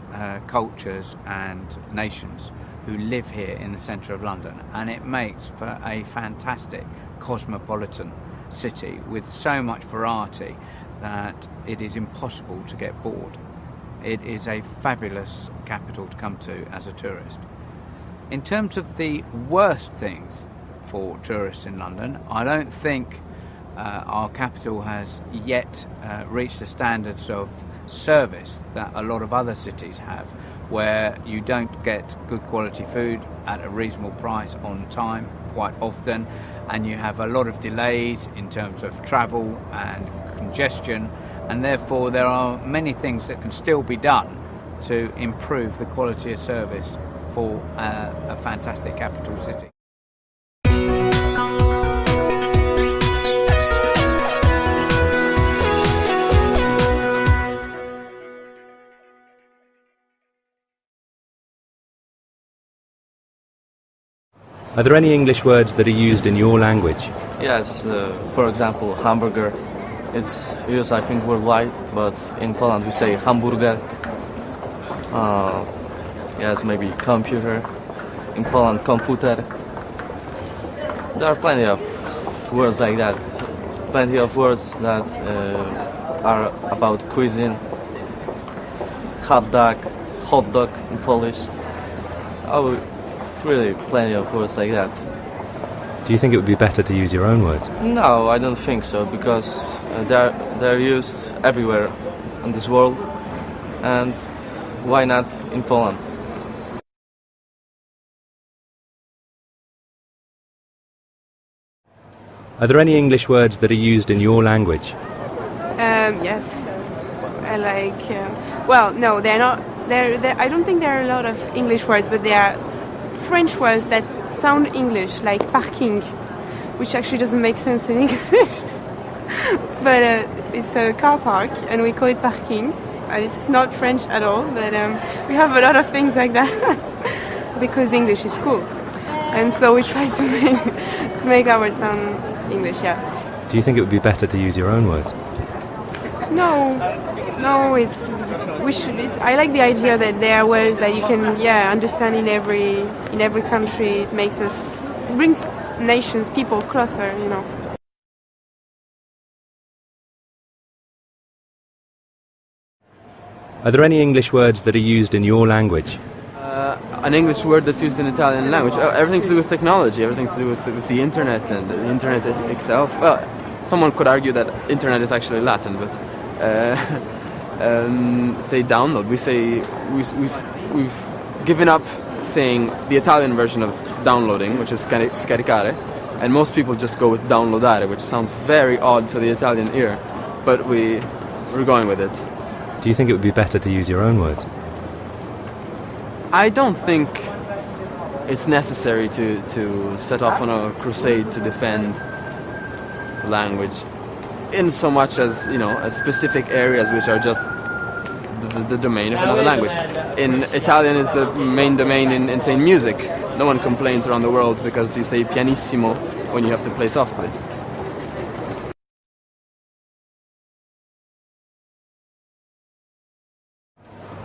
cultures and nations who live here in the centre of London, and it makes for a fantastic cosmopolitan city with so much variety that it is impossible to get bored. It is a fabulous capital to come to as a tourist. In terms of the worst things for tourists in London, I don't think our capital has yet reached the standards of service that a lot of other cities have, where you don't get good quality food at a reasonable price on time quite often, and you have a lot of delays in terms of travel and congestion, and therefore there are many things that can still be done to improve the quality of service for a fantastic capital city. Are there any English words that are used in your language? Yes, for example, hamburger. It's used, I think, worldwide, but in Poland we say hamburger. Yes, maybe computer. In Poland, computer. There are plenty of words like that. Plenty of words that are about cuisine. Hot dog in Polish. Oh, really plenty of words like that. Do you think it would be better to use your own words? No, I don't think so, because they're used everywhere in this world, and why not in Poland? Are there any English words that are used in your language? Yes. I like. Well, no, they're not. I don't think there are a lot of English words, but there are French words that sound English, like parking, which actually doesn't make sense in English. But it's a car park, and we call it parking. And it's not French at all, but we have a lot of things like that because English is cool, and so we try to make our words sound English. Yeah. Do you think it would be better to use your own words? No. I like the idea that there are words that you can understand in every country. It brings nations, people closer. Are there any English words that are used in your language? An English word that's used in Italian language. Everything to do with technology, everything to do with the internet and the internet itself. Well, someone could argue that internet is actually Latin, but say download. We've given up saying the Italian version of downloading, which is scaricare, and most people just go with downloadare, which sounds very odd to the Italian ear, but we're going with it. Do you think it would be better to use your own words? I don't think it's necessary to set off on a crusade to defend the language, in so much as, as specific areas which are just the domain of another language. In Italian is the main domain in say music. No one complains around the world because you say pianissimo when you have to play softly.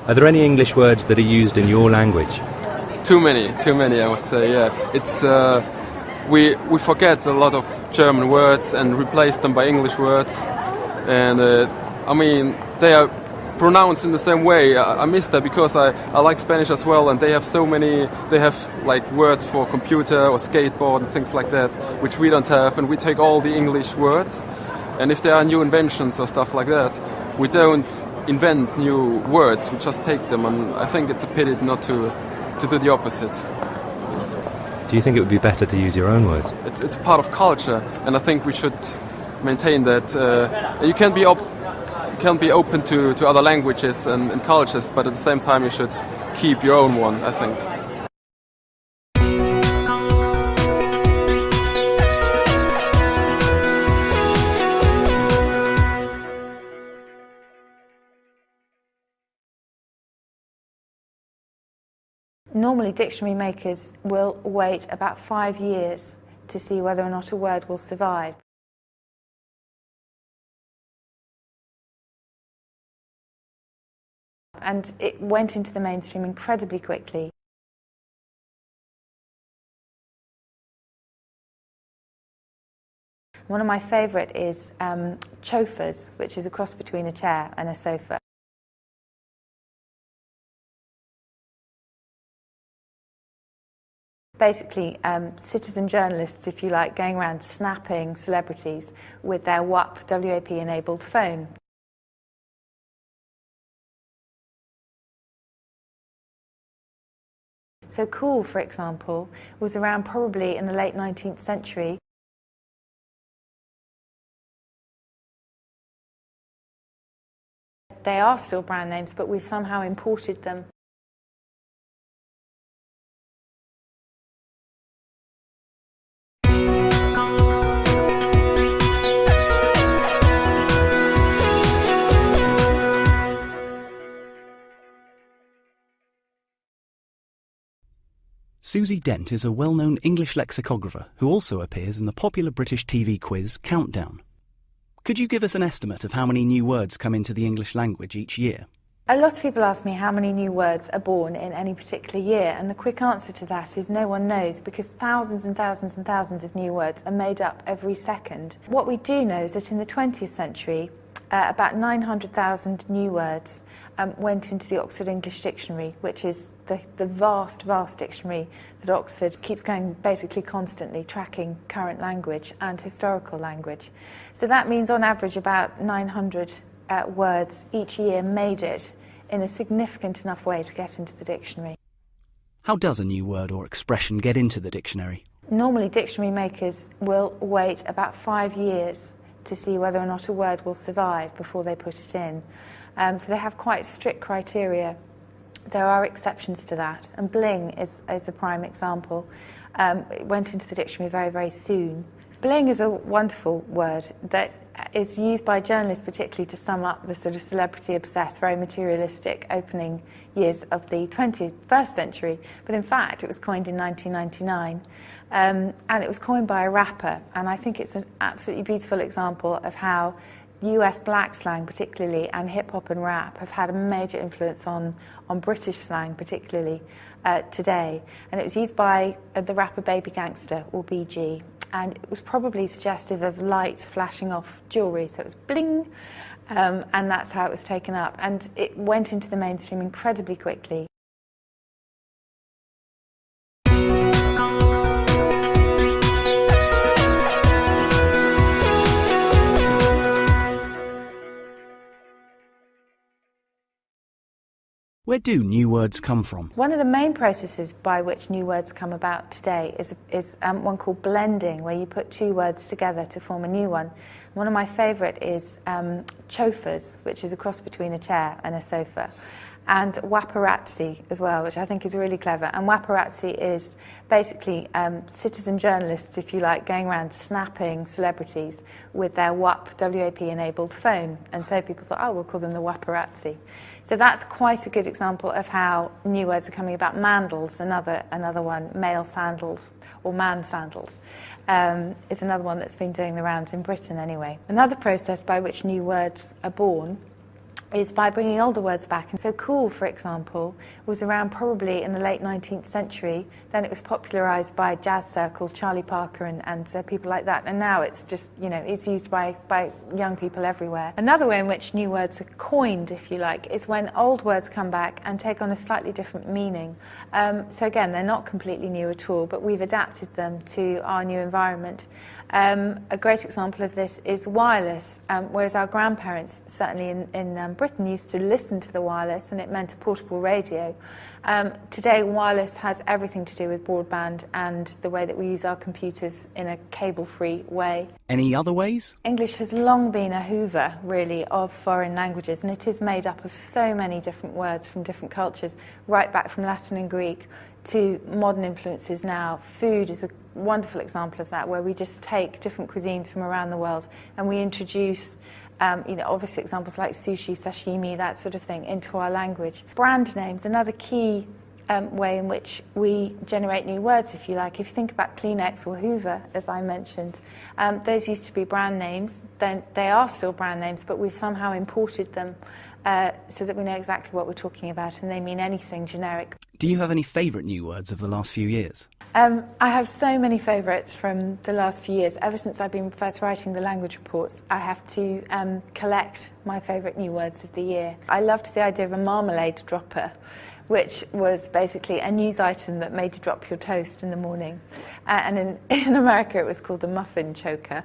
Are there any English words that are used in your language? Too many, I must say, yeah. It's, we forget a lot of German words and replace them by English words. And, they are pronounced in the same way. I miss that because I like Spanish as well, and they have like words for computer or skateboard and things like that, which we don't have, and we take all the English words. And if there are new inventions or stuff like that, we don't invent new words, we just take them, and I think it's a pity not to do the opposite. Do you think it would be better to use your own words? It's part of culture, and I think we should maintain that. You can be open to other languages and cultures, but at the same time you should keep your own one, I think. Normally, dictionary makers will wait about 5 years to see whether or not a word will survive. And it went into the mainstream incredibly quickly. One of my favourite is chauffeurs, which is a cross between a chair and a sofa. Basically, citizen journalists, if you like, going around snapping celebrities with their WAP-enabled phone. So cool, for example, was around probably in the late 19th century. They are still brand names, but we've somehow imported them. Susie Dent is a well-known English lexicographer who also appears in the popular British TV quiz Countdown. Could you give us an estimate of how many new words come into the English language each year? A lot of people ask me how many new words are born in any particular year, and the quick answer to that is no one knows, because thousands and thousands and thousands of new words are made up every second. What we do know is that in the 20th century, about 900,000 new words went into the Oxford English Dictionary, which is the vast, vast dictionary that Oxford keeps going basically constantly, tracking current language and historical language. So that means on average about 900 words each year made it in a significant enough way to get into the dictionary. How does a new word or expression get into the dictionary? Normally dictionary makers will wait about 5 years to see whether or not a word will survive before they put it in. So they have quite strict criteria. There are exceptions to that, and bling is a prime example. It went into the dictionary very, very soon. Bling is a wonderful word that is used by journalists particularly to sum up the sort of celebrity-obsessed, very materialistic opening years of the 21st century. But in fact, it was coined in 1999, and it was coined by a rapper. And I think it's an absolutely beautiful example of how US black slang particularly, and hip-hop and rap have had a major influence on British slang particularly today. And it was used by the rapper Baby Gangster, or BG. And it was probably suggestive of lights flashing off jewellery, so it was bling, and that's how it was taken up. And it went into the mainstream incredibly quickly. Where do new words come from? One of the main processes by which new words come about today is one called blending, where you put two words together to form a new one. One of my favourite is chofas, which is a cross between a chair and a sofa, and waparazzi as well, which I think is really clever. And waparazzi is basically citizen journalists, if you like, going around snapping celebrities with their WAP-enabled phone. And so people thought, oh, we'll call them the waparazzi. So that's quite a good example of how new words are coming about. Mandals, another one, male sandals, or man sandals, is another one that's been doing the rounds in Britain anyway. Another process by which new words are born is by bringing older words back. And so cool, for example, was around probably in the late 19th century. Then it was popularised by jazz circles, Charlie Parker and people like that. And now it's just, it's used by young people everywhere. Another way in which new words are coined, if you like, is when old words come back and take on a slightly different meaning. So again, they're not completely new at all, but we've adapted them to our new environment. A great example of this is wireless, whereas our grandparents, certainly in Britain, used to listen to the wireless, and it meant a portable radio. Today, wireless has everything to do with broadband and the way that we use our computers in a cable-free way. Any other ways? English has long been a hoover, really, of foreign languages, and it is made up of so many different words from different cultures, right back from Latin and Greek to modern influences now. Food is a wonderful example of that, where we just take different cuisines from around the world and we introduce obviously examples like sushi, sashimi, that sort of thing, into our language. Brand names, another key way in which we generate new words, if you like. If you think about Kleenex or Hoover, as I mentioned, those used to be brand names. Then they are still brand names, but we've somehow imported them so that we know exactly what we're talking about, and they mean anything generic. Do you have any favourite new words of the last few years? I have so many favourites from the last few years. Ever since I've been first writing the language reports, I have to collect my favourite new words of the year. I loved the idea of a marmalade dropper, which was basically a news item that made you drop your toast in the morning. And in America it was called a muffin choker.